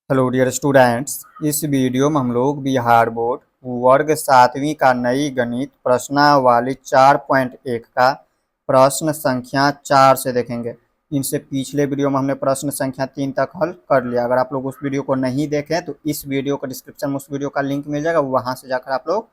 Hello dear students, इस video में हम लोग बिहार बोर्ड वर्ग 7वीं का नई गणित प्रश्नावली 4.1 का प्रश्न संख्या 4 से देखेंगे। इनसे पिछले वीडियो में हमने प्रश्न संख्या 3 तक हल कर लिया। अगर आप लोग उस वीडियो को नहीं देखें तो इस वीडियो का डिस्क्रिप्शन में उस वीडियो का लिंक मिल जाएगा, वहाँ से जाकर आप लोग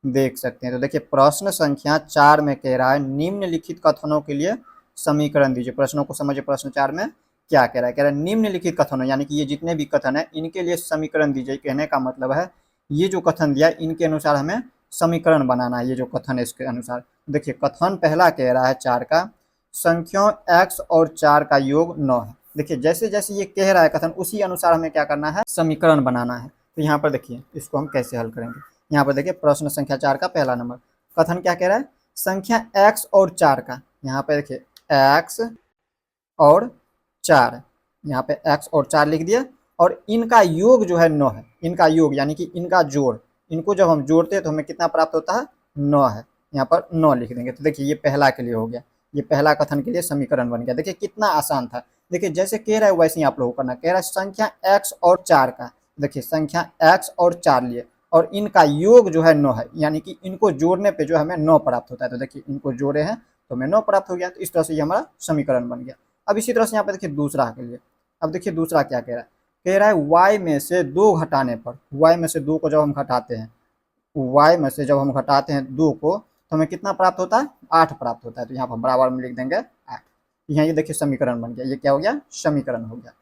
देख सकते हैं। तो देखिए, प्रश्न संख्या 4 में कह रहा है निम्नलिखित कथनों के लिए समीकरण दीजिए। प्रश्नों को समझिए। प्रश्न 4 में क्या कह रहा है? कह रहा है निम्नलिखित कथनों, यानी कि ये जितने भी कथन है इनके लिए समीकरण दीजिए। कहने का मतलब है ये जो कथन दिया है इनके अनुसार हमें समीकरण बनाना है। ये जो कथन है इसके अनुसार देखिए, कथन पहला कह रहा है 4 का संख्याओं x और 4 का योग 9 है। देखिए, जैसे जैसे ये कह रहा है कथन, उसी अनुसार हमें क्या करना है? समीकरण बनाना है। तो यहाँ पर देखिए इसको हम कैसे हल करेंगे। यहाँ पर देखिए प्रश्न संख्या 4 का पहला नंबर कथन क्या कह रहा है? संख्या x और 4 का, यहाँ पे देखिए x और 4, यहाँ पे x और 4 लिख दिया, और इनका योग जो है 9 है। इनका योग यानी कि इनका जोड़, इनको जब हम जोड़ते हैं तो हमें कितना प्राप्त होता है? 9 है। यहाँ पर 9 लिख देंगे। तो देखिए ये पहला के लिए हो गया, ये पहला कथन के लिए समीकरण बन गया। देखिए कितना आसान था। देखिए जैसे कह रहा है वैसे ही आप लोगों को करना। कह रहा है संख्या x और 4 का, देखिए संख्या x और 4 लिए और इनका योग जो है 9 है, यानी कि इनको जोड़ने पे जो हमें 9 प्राप्त होता है। तो देखिए इनको जोड़े हैं तो हमें 9 प्राप्त हो गया। तो इस तरह से ये हमारा समीकरण बन गया। अब इसी तरह से यहाँ पे देखिए दूसरा के लिए, अब देखिए दूसरा क्या कह रहा है? कह रहा है y में से 2 घटाने पर, y में से 2 को जब हम घटाते हैं, y में से जब हम घटाते हैं 2 को, तो हमें कितना प्राप्त होता है? 8 प्राप्त होता है। तो यहाँ पर बराबर में लिख देंगे 8। यहाँ ये देखिए समीकरण बन गया। ये क्या हो गया? समीकरण हो गया।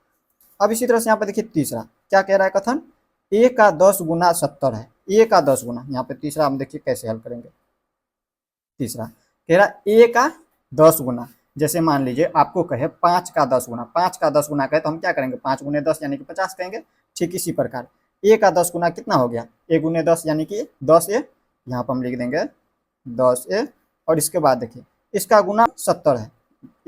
अब इसी तरह से यहाँ पे देखिए तीसरा क्या कह रहा है कथन? a का 10 गुना 70 है। a का 10 गुना, यहाँ पे तीसरा हम देखिए कैसे हल करेंगे। तीसरा कह रहा है a का 10 गुना, जैसे मान लीजिए आपको कहे 5 का 10 गुना, 5 का 10 गुना कहे तो हम क्या करेंगे? 5 गुने 10 यानी कि 50 कहेंगे। ठीक इसी प्रकार a का 10 गुना कितना हो गया? a गुने 10 यानी कि 10a, यहाँ पर हम लिख देंगे 10a। और इसके बाद देखिए इसका गुना 70 है।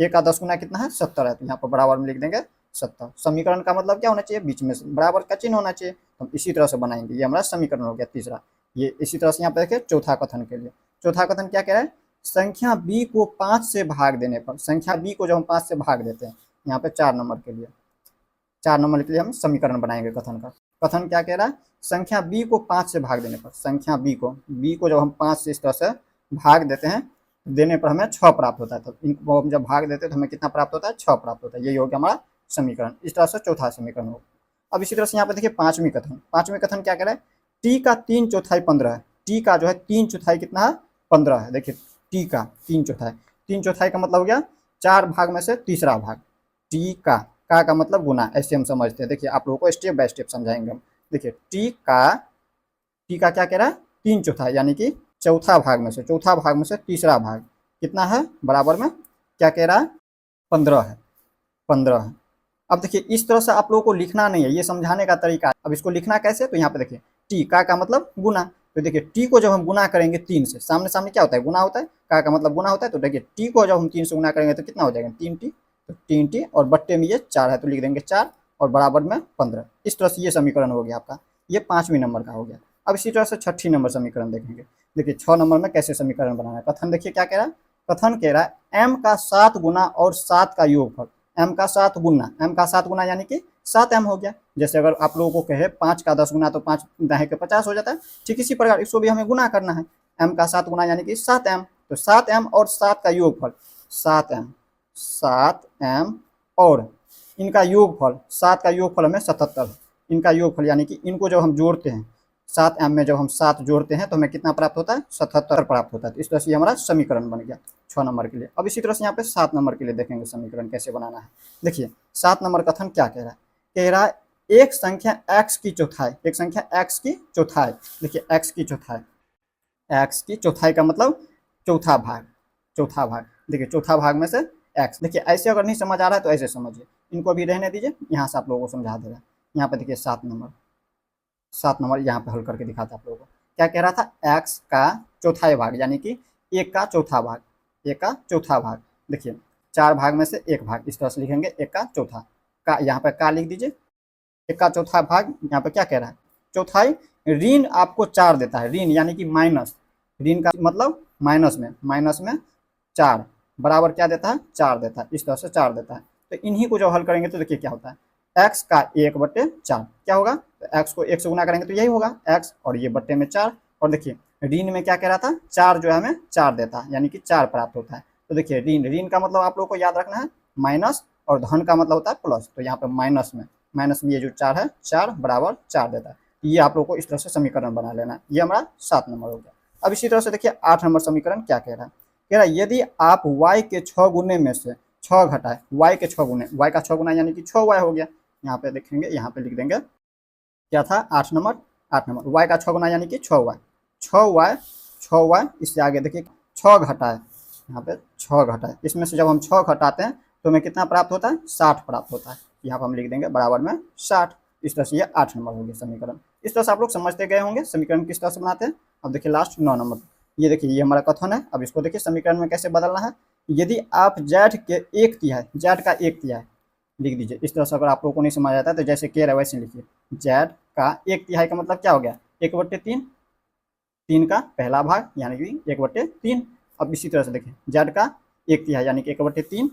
a का 10 गुना कितना है? 70 है। तो यहाँ पर बराबर में लिख देंगे 70। समीकरण का मतलब क्या होना चाहिए? बीच में बराबर का चिन्ह होना चाहिए। तो हम इसी तरह से बनाएंगे। ये हमारा समीकरण हो गया तीसरा। ये इसी तरह से यहाँ पे देखिए चौथा कथन के लिए, चौथा कथन क्या कह रहा है? संख्या b को 5 से भाग देने पर, संख्या b को जब हम 5 से भाग देते हैं, यहाँ पे 4 नंबर के लिए, 4 नंबर के लिए हम समीकरण बनाएंगे कथन का। कथन क्या कह रहा है? संख्या b को 5 से भाग देने पर, संख्या b को जब हम 5 से इस तरह से भाग देते हैं, देने पर हमें 6 प्राप्त होता है। तो इनको हम जब भाग देते हैं तो हमें कितना प्राप्त होता है? 6 प्राप्त होता है। यही हो गया हमारा समीकरण। इस तरह से चौथा समीकरण होगा। अब इसी तरह से यहाँ पे देखिए पांचवी कथन, पांचवी कथन क्या कह रहा है? टी का 3/4 15 है। टी का जो है 3/4 कितना है? 15 है। देखिए टी का 3/4, 3/4 का मतलब हो गया 4 भाग में से तीसरा भाग। टी का मतलब गुना, ऐसे हम समझते हैं। देखिए आप लोगों को स्टेप बाय स्टेप समझाएंगे हम। देखिए टी का क्या कह रहा है? 3/4 यानी कि चौथा भाग में से, चौथा भाग में से तीसरा भाग कितना है? बराबर में क्या कह रहा है? 15 है। 15 है। अब देखिए इस तरह से आप लोगों को लिखना नहीं है, ये समझाने का तरीका है। अब इसको लिखना कैसे? तो यहाँ पे देखिए टी का मतलब गुना। तो देखिए टी को जब हम गुना करेंगे 3 से, सामने सामने क्या होता है? गुना होता है। का मतलब गुना होता है। तो देखिए टी को जब हम 3 से गुना करेंगे तो कितना हो जाएगा? 3t। तो 3t और बट्टे में ये 4 है तो लिख देंगे 4 और बराबर में 15। इस तरह से ये समीकरण हो गया आपका। ये 5वीं नंबर का हो गया। अब इसी तरह से 6ठी नंबर समीकरण देखेंगे। देखिए 6 नंबर में कैसे समीकरण बनाना है। कथन देखिए क्या कह रहा है? कथन कह रहा है m का 7 गुना और 7 का योगफल। m का 7 गुना, m का 7 गुना यानी कि 7m हो गया। जैसे अगर आप लोगों को कहे 5 का 10 गुना तो 5 दाहे के 50 हो जाता है। ठीक इसी प्रकार इसको भी हमें गुना करना है। m का 7 गुना यानी कि 7m। तो 7m और 7 का योगफल 7m और इनका योगफल, 7 का योगफल हमें 77 है। इनका योगफल यानी कि इनको जब हम जोड़ते हैं, 7m में जब हम 7 जोड़ते हैं तो हमें कितना प्राप्त होता है? 77 प्राप्त होता है। तो इस तरह से हमारा समीकरण बन गया 6 नंबर के लिए। अब इसी तरह से यहाँ पे 7 नंबर के लिए देखेंगे समीकरण कैसे बनाना है। देखिए 7 नंबर कथन क्या कह रहा है? कह रहा है एक संख्या x की चौथाई, एक संख्या x की चौथाई। देखिए x की चौथाई, x की चौथाई का मतलब चौथा भाग, चौथा भाग। देखिए चौथा भाग में से x। देखिए ऐसे अगर नहीं समझ आ रहा है तो ऐसे समझिए, इनको अभी रहने दीजिए, यहाँ से आप लोगों को समझा दे रहा है। यहाँ पे देखिए 7 नंबर, 7 नंबर यहाँ पे हल करके दिखाता आप लोगों को। क्या कह रहा था? x का चौथाई भाग यानी कि 1 का चौथा भाग, 1 का चौथा भाग। देखिए 4 भाग में से 1 भाग, इस तरह से लिखेंगे 1 का चौथा। का यहाँ पे का लिख दीजिए। 1 का चौथा भाग, यहाँ पे क्या कह रहा है? चौथाई। ऋण आपको 4 देता है, ऋण यानी कि माइनस, ऋण का मतलब माइनस में 4 बराबर क्या देता है? 4 देता है। इस तरह से 4 देता है। तो इन्हीं को जब हल करेंगे तो देखिए क्या होता है? एक्स का 1/4 क्या होगा, तो एक्स को 1 से गुना करेंगे तो यही होगा एक्स, और ये बट्टे में 4। और देखिए ऋण में क्या कह रहा था, 4 जो है हमें 4 देता है, यानी कि 4 प्राप्त होता है। तो देखिए ऋण ऋण का मतलब आप लोग को याद रखना है माइनस, और धन का मतलब होता है प्लस। तो यहाँ पे माइनस में ये जो 4 है 4 बराबर 4 देता है। ये आप लोग को इस तरह से समीकरण बना लेना है। ये हमारा 7 नंबर हो गया। अब इसी तरह से देखिए 8 नंबर समीकरण क्या कह रहा है, कह रहा है यदि आप y के 6 गुने में से 6 घटाए, y के 6 गुने, y का 6 गुना यानी कि 6y हो गया। यहाँ पे देखेंगे, यहाँ पे लिख देंगे क्या था 8 नंबर y का 6 गुना यानी कि 6y, 6y इससे आगे देखिए 6 घटाए, यहाँ पे 6 घटाए, इसमें से जब हम 6 घटाते हैं तो हमें कितना प्राप्त होता है, 60 प्राप्त होता है। यहाँ पर हम लिख देंगे बराबर में 60। इस तरह से ये 8 नंबर हो गया समीकरण। इस तरह से आप लोग समझते गए होंगे समीकरण किस तरह से बनाते हैं। अब देखिए लास्ट 9 नंबर, ये देखिए ये हमारा कथन है। अब इसको देखिए समीकरण में कैसे बदलना है, यदि आप z के 1/3, z का 1/3 लिख दीजिए। इस तरह से अगर आप लोगों को नहीं समझ आता है तो जैसे कह रहा है वैसे लिखिए, z का 1/3 का मतलब क्या हो गया, 1/3, 3 का पहला भाग यानी कि 1/3। अब इसी तरह से देखिए z का 1/3 यानी कि 1/3,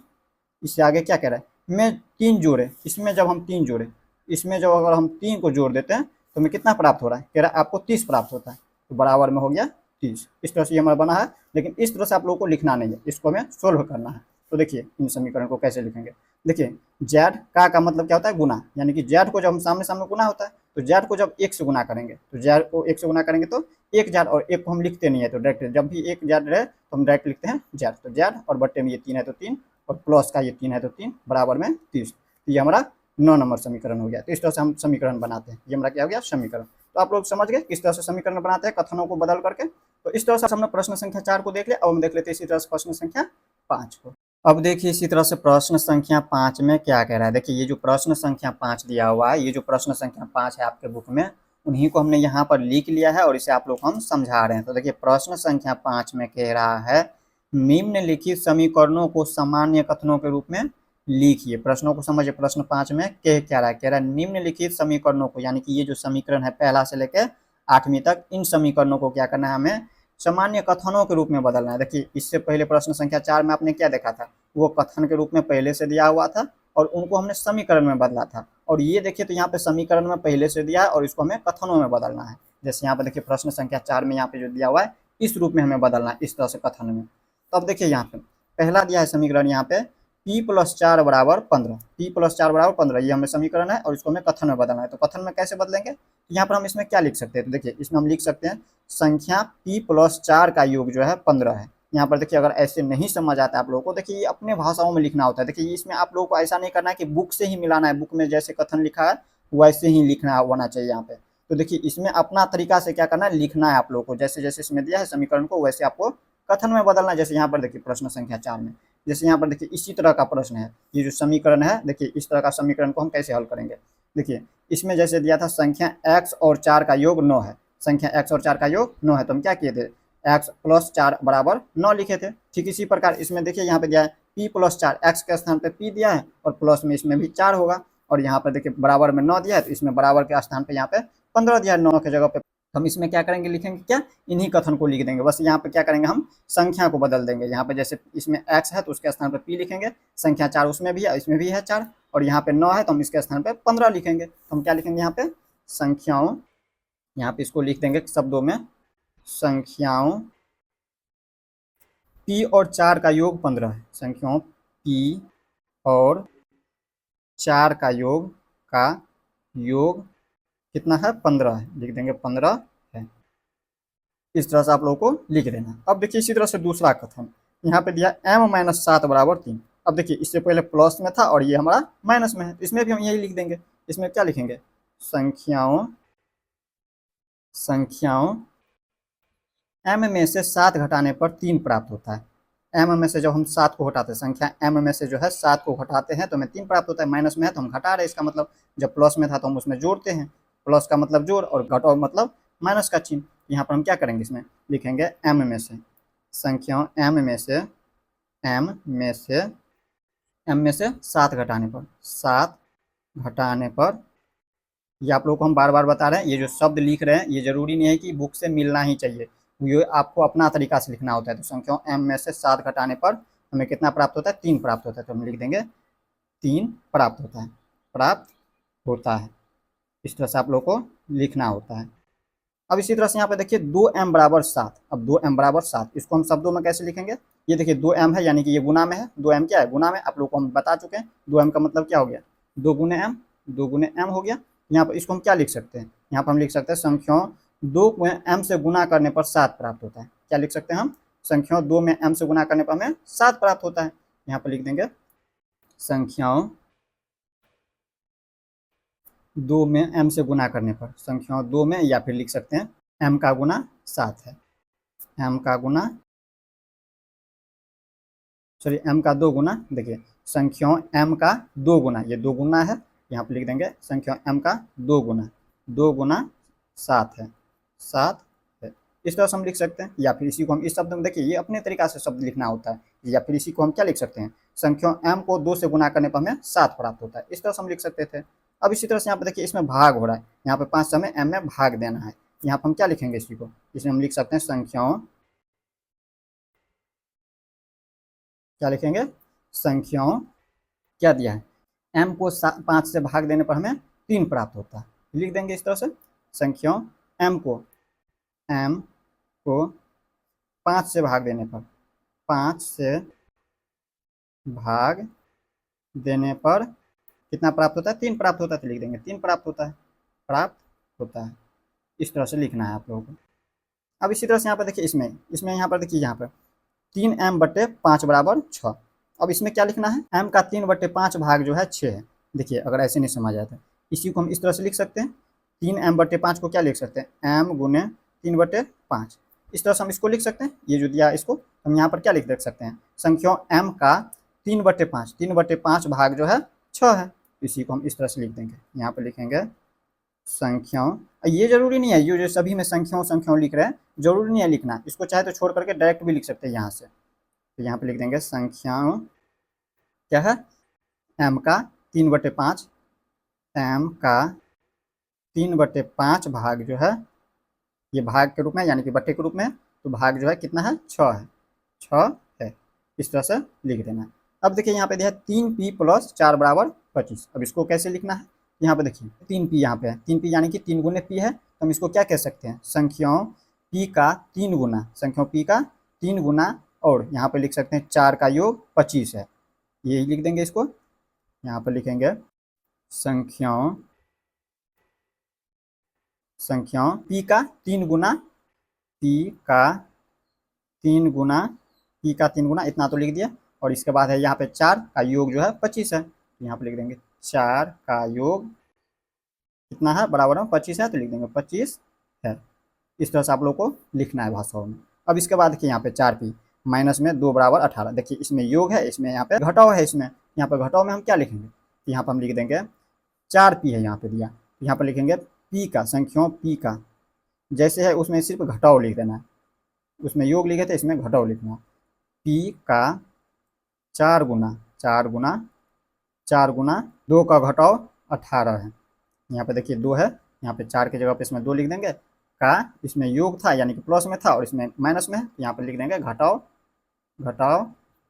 इससे आगे क्या कह रहा है, में 3 जोड़े, इसमें जब हम 3 जोड़े, इसमें जब अगर हम 3 को जोड़ देते हैं तो हमें कितना प्राप्त हो रहा है, कह रहा है आपको 30 प्राप्त होता है। तो बराबर में हो गया 30। इस तरह से ये हमारा बना है, लेकिन इस तरह से आप लोगों को लिखना नहीं है, इसको हमें सोल्व करना है। तो देखिए इन समीकरण को कैसे लिखेंगे, देखिए जेड का मतलब क्या होता है, गुना, यानी कि जेड को जब हम सामने सामने गुना होता है तो जेड को जब 1 से गुना करेंगे, तो जेड को 1 से गुना करेंगे तो 1 जेड, और 1 को हम लिखते नहीं है तो डायरेक्ट, जब भी 1 जेड रहे तो हम डायरेक्ट लिखते हैं जेड। तो जेड और बट्टे में ये 3 है तो 3, और प्लस का ये 3 है तो 3, बराबर में 30। तो ये हमारा 9 नंबर समीकरण हो गया। तो इस तरह से हम समीकरण बनाते हैं। ये हमारा क्या हो गया, समीकरण। तो आप लोग समझ गए किस तरह से समीकरण बनाते हैं कथनों को बदल करके। तो इस तरह से हमने प्रश्न संख्या 4 को देख लिया। अब हम देख लेते हैं इसी तरह से प्रश्न संख्या 5 को। अब देखिए इसी तरह से प्रश्न संख्या 5 में क्या कह रहा है। देखिए ये जो प्रश्न संख्या 5 दिया हुआ है, ये जो प्रश्न संख्या 5 है आपके बुक में, उन्हीं को हमने यहाँ पर लिख लिया है और इसे आप लोग हम समझा रहे हैं। तो देखिए प्रश्न संख्या 5 में कह रहा है निम्नलिखित समीकरणों को सामान्य कथनों के रूप में लिखिए। प्रश्नों को समझिए, प्रश्न 5 में क्या रहा है, कह रहा है निम्नलिखित समीकरणों को, यानी कि ये जो समीकरण है पहला से लेकर 8वीं तक, इन समीकरणों को क्या करना है, हमें सामान्य कथनों के रूप में बदलना है। देखिए इससे पहले प्रश्न संख्या 4 में आपने क्या देखा था, वो कथन के रूप में पहले से दिया हुआ था और उनको हमने समीकरण में बदला था। और ये देखिए तो यहाँ पे समीकरण में पहले से दिया है और इसको हमें कथनों में बदलना है। जैसे यहाँ पे देखिए प्रश्न संख्या 4 में यहाँ पे जो दिया हुआ है इस रूप में हमें बदलना है, इस तरह से कथन में। तो अब देखिए यहाँ पे पहला दिया है समीकरण, यहाँ पे p+4 बराबर 15, p+4 बराबर 15, ये हमें समीकरण है और इसको हमें कथन में बदलना है। तो कथन में कैसे बदलेंगे, यहाँ पर हम इसमें क्या लिख सकते हैं, तो देखिए इसमें हम लिख सकते हैं संख्या p+4 का योग जो है 15 है। यहाँ पर देखिए अगर ऐसे नहीं समझ आता है आप लोगों को, देखिए ये अपने भाषाओं में लिखना होता है। देखिए इसमें आप लोगों को ऐसा नहीं करना है कि बुक से ही मिलाना है, बुक में जैसे कथन लिखा है वैसे ही लिखना होना चाहिए यहाँ पे। तो देखिए इसमें अपना तरीका से क्या करना है, लिखना है आप लोगों को, जैसे जैसे इसमें दिया है समीकरण को वैसे आपको कथन में बदलना है। जैसे यहाँ पर देखिए प्रश्न संख्या 4 में, जैसे यहाँ पर देखिए इसी तरह का प्रश्न है, ये जो समीकरण है देखिए इस तरह का समीकरण को हम कैसे हल करेंगे। देखिए इसमें जैसे दिया था संख्या x और 4 का योग 9 है, संख्या x और 4 का योग 9 है, तो हम क्या किए थे, x+4 बराबर 9 लिखे थे। ठीक इसी प्रकार इसमें देखिए यहाँ पे दिया है p+4, x के स्थान पे p दिया है और प्लस में इसमें भी 4 होगा, और यहाँ पर देखिए बराबर में 9 दिया है तो इसमें बराबर के स्थान पे यहाँ पे 15 दिया है 9 के जगह पे। हम इसमें क्या करेंगे, लिखेंगे क्या, इन्हीं कथन को लिख देंगे। बस यहाँ पे क्या करेंगे, हम संख्या को बदल देंगे। यहाँ पे जैसे इसमें x है तो उसके स्थान पे p लिखेंगे, संख्या 4 उसमें भी है इसमें भी है 4, और यहाँ पे 9 है तो हम इसके स्थान पे 15 लिखेंगे। तो हम क्या लिखेंगे यहाँ पे, संख्याओं, यहाँ पे इसको लिख देंगे शब्दों में, संख्याओं p और 4 का योग 15 है, संख्याओं p और 4 का योग कितना है, 15 है, लिख देंगे 15 है। इस तरह से आप लोगों को लिख देना। अब देखिए इसी तरह से दूसरा कथन यहाँ पे दिया m-7 बराबर 3। अब देखिए इससे पहले प्लस में था और ये हमारा माइनस में है, इसमें भी हम यही लिख देंगे। इसमें क्या लिखेंगे, संख्याओं m में से 7 घटाने पर 3 प्राप्त होता है। m में से जब हम 7 को घटाते हैं, संख्या m में से जो है 7 को घटाते हैं तो हमें 3 प्राप्त होता है। माइनस में है तो हम घटा रहे हैं, इसका मतलब जब प्लस में था तो हम उसमें जोड़ते हैं, प्लस का मतलब जोड़ और घटाओ मतलब माइनस का चिन्ह। यहाँ पर हम क्या करेंगे, इसमें लिखेंगे m में से, संख्याओं m में से 7 घटाने पर, ये आप लोगों को हम बार बार बता रहे हैं, ये जो शब्द लिख रहे हैं ये जरूरी नहीं है कि बुक से मिलना ही चाहिए, ये आपको अपना तरीका से लिखना होता है। तो संख्याओं m में से 7 घटाने पर हमें कितना प्राप्त होता है, 3 प्राप्त होता है। तो हम लिख देंगे 3 प्राप्त होता है, प्राप्त होता है। इस तरह से आप लोग को लिखना होता है। अब इसी तरह से यहाँ पे देखिए 2m बराबर 7। अब 2m बराबर 7 इसको हम शब्दों में कैसे लिखेंगे? ये देखिए 2m है यानी कि ये गुना में है। 2m क्या है? गुना में। आप लोग को हम बता चुके हैं 2m का मतलब क्या हो गया? 2 गुने m, 2 गुने m हो गया। यहाँ पर इसको हम क्या लिख सकते हैं? यहाँ पर हम लिख सकते हैं संख्याओं 2 में m से गुना करने पर 7 प्राप्त होता है। क्या लिख सकते हैं हम? संख्याओं 2 में m से गुना करने पर हमें 7 प्राप्त होता है। यहाँ पर लिख देंगे संख्याओं 2 में m से गुना करने पर, संख्याओं 2 में, या फिर लिख सकते हैं m का गुना 7 है। m का गुना सॉरी m का 2 गुना, देखिए संख्याओं m का 2 गुना, ये 2 गुना है, यहाँ पर लिख देंगे संख्याओं m का 2 गुना, 2 गुना 7 है, 7 है। इस तरह से हम लिख सकते हैं। या फिर इसी को हम इस शब्द में, देखिए ये अपने तरीका से शब्द लिखना होता है। या फिर इसी को हम क्या लिख सकते हैं? संख्याओं m को 2 से गुना करने पर हमें 7 प्राप्त होता है। इस तरह से हम लिख सकते थे। अब इसी तरह से यहाँ पर देखिए इसमें भाग हो रहा है, यहाँ पे 5 से हमें m में भाग देना है। यहाँ पर हम क्या लिखेंगे इसी को? इसमें हम लिख सकते हैं संख्याओं, क्या लिखेंगे? संख्याओं क्या दिया है? m को 5 से भाग देने पर हमें 3 प्राप्त होता है। लिख देंगे इस तरह से संख्याओं m को 5 से भाग देने पर, 5 से भाग देने पर कितना प्राप्त होता है? 3 प्राप्त होता है। तो लिख देंगे 3 प्राप्त होता है, प्राप्त होता है। इस तरह से लिखना है आप लोगों को। अब इसी तरह से यहाँ पर देखिए इसमें यहाँ पर देखिए यहाँ पर 3m/5 बराबर 6। अब इसमें क्या लिखना है? m का 3/5 भाग जो है 6 है। देखिए अगर ऐसे नहीं समझ आता, इसी को हम इस तरह से लिख सकते हैं। 3m/5 को क्या लिख सकते हैं? m गुने 3/5। इस तरह से हम इसको लिख सकते हैं। ये जो दिया इसको हम यहाँ पर क्या लिख देख सकते हैं? संख्याओं m का 3/5, 3/5 भाग जो है 6 है। इसी को हम इस तरह से लिख देंगे। यहाँ पर लिखेंगे संख्याओं, ये जरूरी नहीं है, ये जो सभी में संख्याओं लिख रहे हैं, जरूरी नहीं है लिखना। इसको चाहे तो छोड़ करके डायरेक्ट भी लिख सकते हैं यहाँ से। तो यहाँ पे लिख देंगे संख्याओं क्या है? m का 3/5, m का 3/5 भाग जो है, ये भाग के रूप में यानी कि बट्टे के रूप में, तो भाग जो है कितना है? 6 है, 6 है। इस तरह से लिख देना है। अब देखिए यहाँ पे दिया 3p + 4 = 25। अब इसको कैसे लिखना है? यहाँ पे देखिए 3p यहाँ पे है, 3p यानी कि 3 गुने p है। तो हम इसको क्या कह सकते हैं? संख्याओं p का 3 गुना, संख्याओं p का 3 गुना, और यहाँ पे लिख सकते हैं 4 का योग 25 है। यही लिख देंगे इसको। यहाँ पर लिखेंगे संख्याओं p का 3 गुना, p का 3 गुना, p का 3 गुना, इतना तो लिख दिया। और इसके बाद है यहाँ पे 4 का योग जो है 25 है। यहाँ पे लिख देंगे 4 का योग कितना है? बराबर में 25 है, तो लिख देंगे 25 है। इस तरह से आप लोग को लिखना है भाषाओं में। अब इसके बाद देखिए यहाँ पे 4p माइनस में 2 = 18। देखिए इसमें योग है, इसमें यहाँ पे घटाव है। इसमें यहाँ पे घटाव में हम क्या लिखेंगे? तो यहाँ पर हम लिख देंगे 4p है यहाँ पे दिया, तो यहाँ पर लिखेंगे p का, संख्याओं p का जैसे है उसमें सिर्फ घटाव लिख देना है। उसमें योग लिखे थे, इसमें घटाव लिखना है। p का 4 गुना, 4 गुना 4 गुना 2 का घटाव 18 है। यहाँ पे देखिए 2 है, यहाँ पे 4 की जगह पे इसमें 2 लिख देंगे। का इसमें योग था यानी कि प्लस में था, और इसमें माइनस में है। यहाँ पे लिख देंगे घटाव, घटाव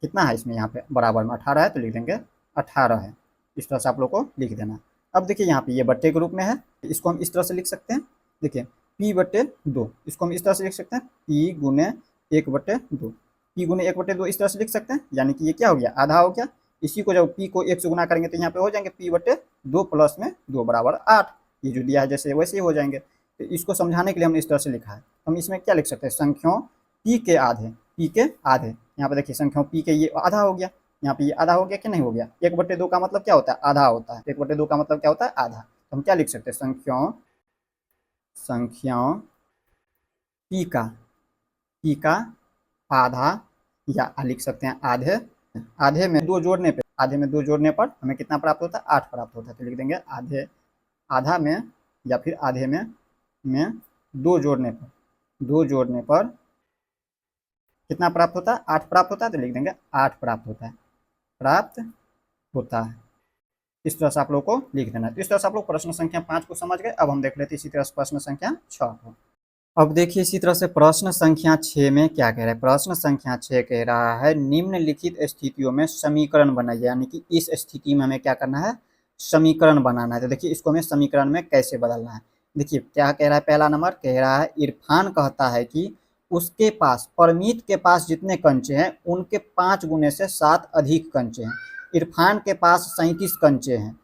कितना है? इसमें यहाँ पे बराबर में 18 है, तो लिख देंगे 18 है। इस तरह से आप लोग को लिख देना। अब देखिए यहाँ पे ये बट्टे के रूप में है, इसको हम इस तरह से लिख सकते हैं। देखिए p/2, इसको हम इस तरह से लिख सकते हैं, p गुने 1/2, p गुने 1/2 इस तरह से लिख सकते हैं। यानी कि ये क्या हो गया? आधा हो गया। इसी को जब p को 1 से गुना करेंगे तो यहाँ पे हो जाएंगे p/2 प्लस में 2 = 8। ये जो दिया है जैसे वैसे ही हो जाएंगे। तो इसको समझाने के लिए हमने इस तरह से लिखा है। हम इसमें क्या लिख सकते हैं? संख्याओं p के आधे, p के आधे। यहाँ पे देखिए संख्याओं p के ये आधा हो गया, यहाँ पे ये आधा हो गया कि नहीं हो गया? 1/2 का मतलब क्या होता है? आधा होता है। 1/2 का मतलब क्या होता है? आधा। तो हम क्या लिख सकते हैं? संख्याओं p का आधा, या लिख सकते हैं आधे। आधे में 2 जोड़ने पे, आधे में 2 जोड़ने पर हमें कितना प्राप्त होता है? 8 प्राप्त होता है। तो लिख देंगे आधे, आधा में या फिर आधे में 2 जोड़ने पर, 2 जोड़ने पर कितना प्राप्त होता है? 8 प्राप्त होता है। तो लिख देंगे 8 प्राप्त होता है, प्राप्त होता है। इस तरह से आप लोग को लिख देना है। तो इस तरह से आप लोग प्रश्न संख्या 5 को समझ गए। अब हम देख लेते हैं इसी तरह से प्रश्न संख्या 6 को। अब देखिए इसी तरह से प्रश्न संख्या 6 में क्या कह रहा है? प्रश्न संख्या 6 कह रहा है निम्नलिखित स्थितियों में समीकरण बनाइए। यानी कि इस स्थिति में हमें क्या करना है? समीकरण बनाना है। तो देखिए इसको हमें समीकरण में कैसे बदलना है। देखिए क्या कह रहा है, पहला नंबर कह रहा है इरफान कहता है कि उसके पास परमीत के पास जितने कंचे हैं उनके 5 गुने से 7 अधिक कंचे हैं। इरफान के पास 37 कंचे हैं,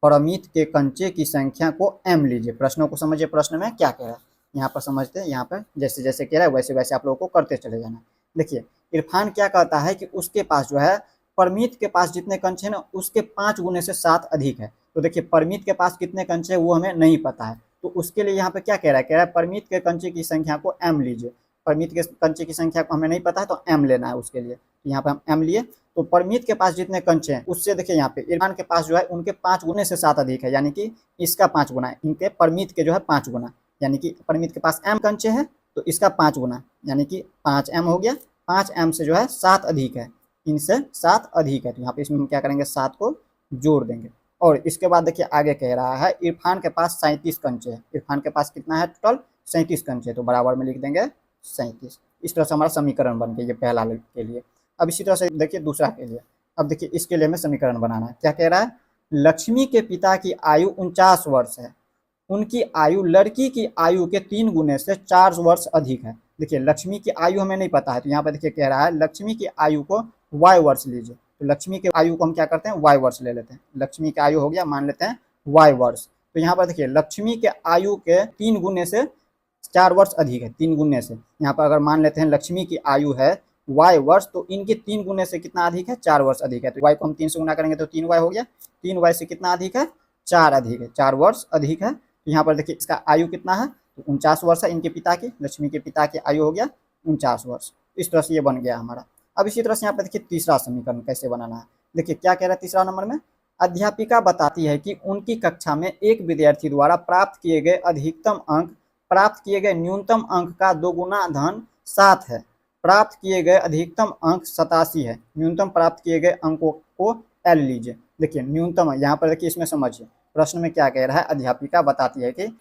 परमित के कंचे की संख्या को m लीजिए। प्रश्नों को समझिए, प्रश्न में क्या कह रहा है यहाँ पर समझते हैं। यहाँ पर जैसे जैसे कह रहा है वैसे वैसे आप लोगों को करते चले जाना। देखिए इरफान क्या कहता है कि उसके पास जो है परमित के पास जितने कंचे हैं ना उसके 5 गुने से 7 अधिक है। तो देखिए परमित के पास कितने कंचे हैं वो हमें नहीं पता है, तो उसके लिए यहाँ पे क्या कह रहा है परमित के कंचे की संख्या को m लीजिए। परमित के कंचे की संख्या को हमें नहीं पता है तो m लेना है उसके लिए। यहाँ पे हम m लिए, तो परमित के पास जितने कंचे हैं उससे देखिए यहाँ पे इरफान के पास जो है उनके 5 गुने से 7 अधिक है, यानी कि इसका 5 गुना है, इनके परमित के जो है 5 गुना, यानी कि परमित के पास m कंचे हैं तो इसका 5 गुना, यानी कि 5m हो गया। 5m से जो है 7 अधिक है, इनसे 7 अधिक है, तो यहाँ पे इसमें हम क्या करेंगे 7 को जोड़ देंगे। और इसके बाद देखिए आगे कह रहा है इरफान के पास 37 कंचे हैं। इरफान के पास कितना है टोटल 37 कंचे, तो बराबर में लिख देंगे 37। इस तरह से हमारा समीकरण बन गया ये पहला के लिए। अब इसी तरह से देखिए दूसरा के लिए। अब देखिए इसके लिए हमें समीकरण बनाना है। क्या कह रहा है, लक्ष्मी के पिता की आयु 49 वर्ष है, उनकी आयु लड़की की आयु के 3 गुने से 4 वर्ष अधिक है। देखिए लक्ष्मी की आयु हमें नहीं पता है, तो यहाँ पर देखिए कह रहा है लक्ष्मी की आयु को y वर्ष लीजिए। तो लक्ष्मी की आयु को हम क्या करते हैं y वर्ष ले लेते हैं। लक्ष्मी की आयु हो गया मान लेते हैं y वर्ष। तो यहाँ पर देखिए लक्ष्मी के आयु के 3 गुने से 4 वर्ष अधिक है, 3 गुने से। यहाँ पर अगर मान लेते हैं लक्ष्मी की आयु है y वर्ष, तो इनके 3 गुने से कितना अधिक है 4 वर्ष अधिक है। तो y को हम 3 से गुना करेंगे तो 3y हो गया, 3y से कितना अधिक है 4 अधिक है, 4 वर्ष अधिक है। तो यहाँ पर देखिए इसका आयु कितना है तो 49 वर्ष है, इनके पिता की लक्ष्मी के पिता की आयु हो गया 49 वर्ष। इस तरह से ये बन गया हमारा। अब इसी तरह से यहाँ पर देखिए तीसरा समीकरण कैसे बनाना है। देखिए क्या कह रहा है तीसरा नंबर में, अध्यापिका बताती है कि उनकी कक्षा में एक विद्यार्थी द्वारा प्राप्त किए गए अधिकतम अंक प्राप्त किए गए न्यूनतम अंक का 2 गुना धन 7 है। प्राप्त किए गए अधिकतम अंक 87 है, न्यूनतम प्राप्त किए गए अंकों को L लीजिए। देखिए न्यूनतम यहाँ पर देखिए इसमें समझिए प्रश्न में क्या कह रहा है, अध्यापिका बताती है कि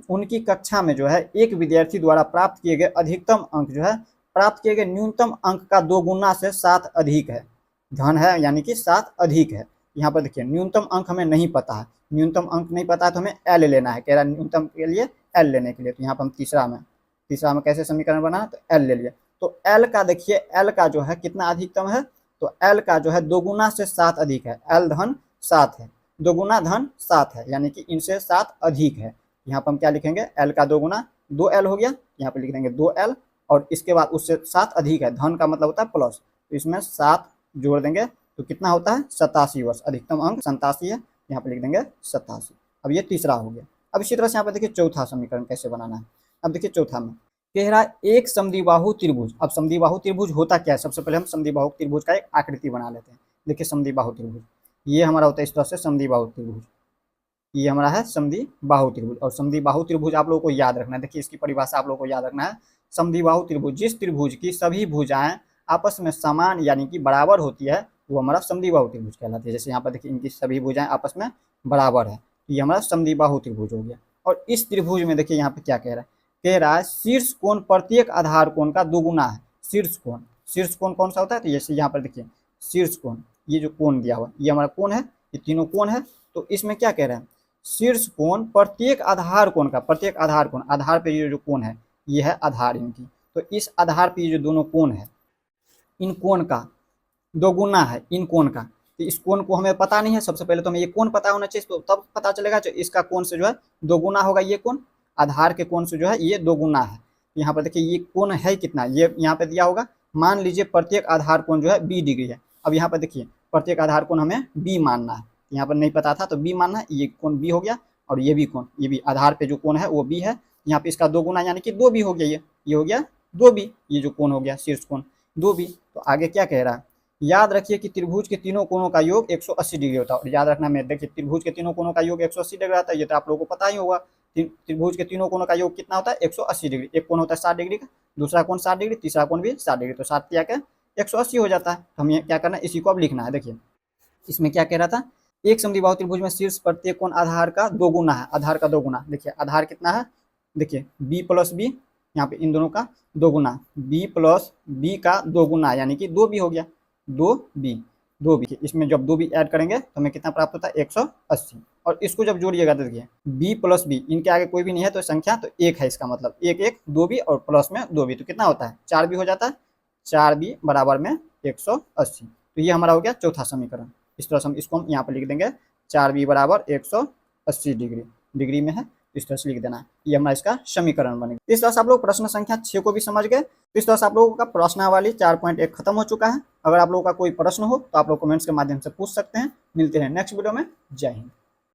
उनकी कक्षा में जो है एक विद्यार्थी द्वारा प्राप्त किए गए अधिकतम अंक जो है प्राप्त किए गए न्यूनतम अंक का 2 गुना से 7 अधिक है, धन है यानी कि 7 अधिक है। यहाँ पर देखिए न्यूनतम अंक हमें नहीं पता है, न्यूनतम अंक नहीं पता है तो हमें L लेना है। कह रहा है न्यूनतम के लिए L लेने के लिए, तो यहाँ पर हम तीसरा में कैसे समीकरण बना तो L ले लिया। तो L का देखिए L का जो है कितना अधिकतम है, तो L का जो है 2 गुना से 7 अधिक है, L धन 7 है, 2 गुना धन 7 है, यानी कि इनसे 7 अधिक है। यहाँ पर हम क्या लिखेंगे L का 2 गुना 2L हो गया, यहाँ पर लिख देंगे 2L, और इसके बाद उससे 7 अधिक है, धन का मतलब होता है प्लस, तो इसमें 7 जोड़ देंगे तो कितना होता है 87 वर्ष, अधिकतम अंक 87 है, यहाँ पर लिख देंगे 87। अब ये तीसरा हो गया। अब इसी तरह से यहाँ पर देखिए चौथा समीकरण कैसे बनाना है। अब देखिए चौथा में कह रहा है एक समद्विबाहु त्रिभुज। अब समद्विबाहु त्रिभुज होता क्या है, सबसे पहले हम समद्विबाहु त्रिभुज का एक आकृति बना लेते हैं। देखिए समद्विबाहु त्रिभुज ये हमारा होता है इस तरह से समद्विबाहु त्रिभुज, ये हमारा है समद्विबाहु त्रिभुज। और समद्विबाहु त्रिभुज आप लोगों को याद रखना है, देखिए इसकी परिभाषा आप लोगों को याद रखना है। समद्विबाहु त्रिभुज जिस त्रिभुज की सभी भुजाएं आपस में समान यानी कि बराबर होती है वो हमारा समद्विबाहु त्रिभुज कहलाती है। जैसे यहाँ पर देखिए इनकी सभी भुजाएं आपस में बराबर है, तो ये हमारा समद्विबाहु त्रिभुज हो गया। और इस त्रिभुज में देखिए यहाँ पे क्या कह रहा है शीर्ष कोण प्रत्येक आधार कोण का 2 गुना है। शीर्ष कोण कौन सा होता है, तो जैसे यहाँ पर देखिए शीर्ष कोण, ये जो कोण दिया हुआ ये हमारा कोण है, ये तीनों कोण है। तो इसमें क्या कह रहे हैं शीर्ष कोण प्रत्येक आधार कोण का, प्रत्येक आधार कोण, आधार पे ये जो कोण है ये है आधार इनकी, तो इस आधार पे ये जो दोनों कोण है इन कोण का 2 गुना है इन कोण का। तो इस कोण को हमें पता नहीं है, सबसे पहले तो हमें ये कोण पता होना चाहिए, तो तब पता चलेगा जो इसका कोण से जो है 2 गुना होगा, ये कोण आधार के कोण से जो है ये 2 गुना है। यहाँ पर देखिए ये कोण है कितना, ये यहाँ पे दिया होगा, मान लीजिए प्रत्येक आधार कोण जो है 20 डिग्री है। अब यहाँ पर देखिए प्रत्येक आधार कोण हमें b मानना है, यहाँ पर नहीं पता था तो b मानना है, ये कोण b हो गया, और ये भी कोण, ये भी आधार पे जो कोण है वो b है, यहाँ पे इसका 2 गुना यानी कि 2b हो गया, ये हो गया 2b, ये जो कोण हो गया शीर्ष कोण 2b। तो आगे क्या कह रहा है, याद रखिए कि त्रिभुज के तीनों कोणों का योग 180 डिग्री होता है। और याद रखना मैं देखिए त्रिभुज के तीनों कोणों का योग 180 डिग्री आता है, ये तो आप लोगों को पता ही होगा। त्रिभुज के तीनों कोणों का योग कितना होता है 180 डिग्री, एक कोण होता है 60 डिग्री का, दूसरा कोण 60 डिग्री, तीसरा कोण भी 60 डिग्री, तो 7 तिया के 180 हो जाता है। तो हमें क्या करना है इसी को अब लिखना है। देखिए इसमें क्या कह रहा था, एक समद्विबाहु त्रिभुज में शीर्ष प्रत्येक कोण आधार का 2 गुना है, आधार का 2 गुना। देखिए आधार कितना है, देखिए b प्लस बी, यहाँ पे इन दोनों का 2 गुना, b प्लस बी का 2 गुना यानी कि 2b हो गया 2b। दो बी, इसमें जब दो बी ऐड करेंगे तो हमें कितना प्राप्त होता है 180। और इसको जब जोड़िएगा तो देखिए बी प्लस बी, इनके आगे कोई भी नहीं है तो संख्या तो एक है, इसका मतलब एक एक दो बी और प्लस में दो बी, तो कितना होता है 4 बी हो जाता है। 4 बी बराबर में 180। तो ये हमारा हो गया चौथा समीकरण। इस तरह से हम इसको यहाँ पर लिख देंगे 4 बी बराबर 180 डिग्री, डिग्री में है इस तरह से लिख देना है। ये हमारा इसका समीकरण बनेगा। इस तरह से आप लोग प्रश्न संख्या 6 को भी समझ गए। इस तरह से आप लोगों का प्रश्नावली 4.1 खत्म हो चुका है। अगर आप लोगों का कोई प्रश्न हो तो आप लोग कमेंट्स के माध्यम से पूछ सकते हैं। मिलते हैं नेक्स्ट वीडियो में। जय हिंद।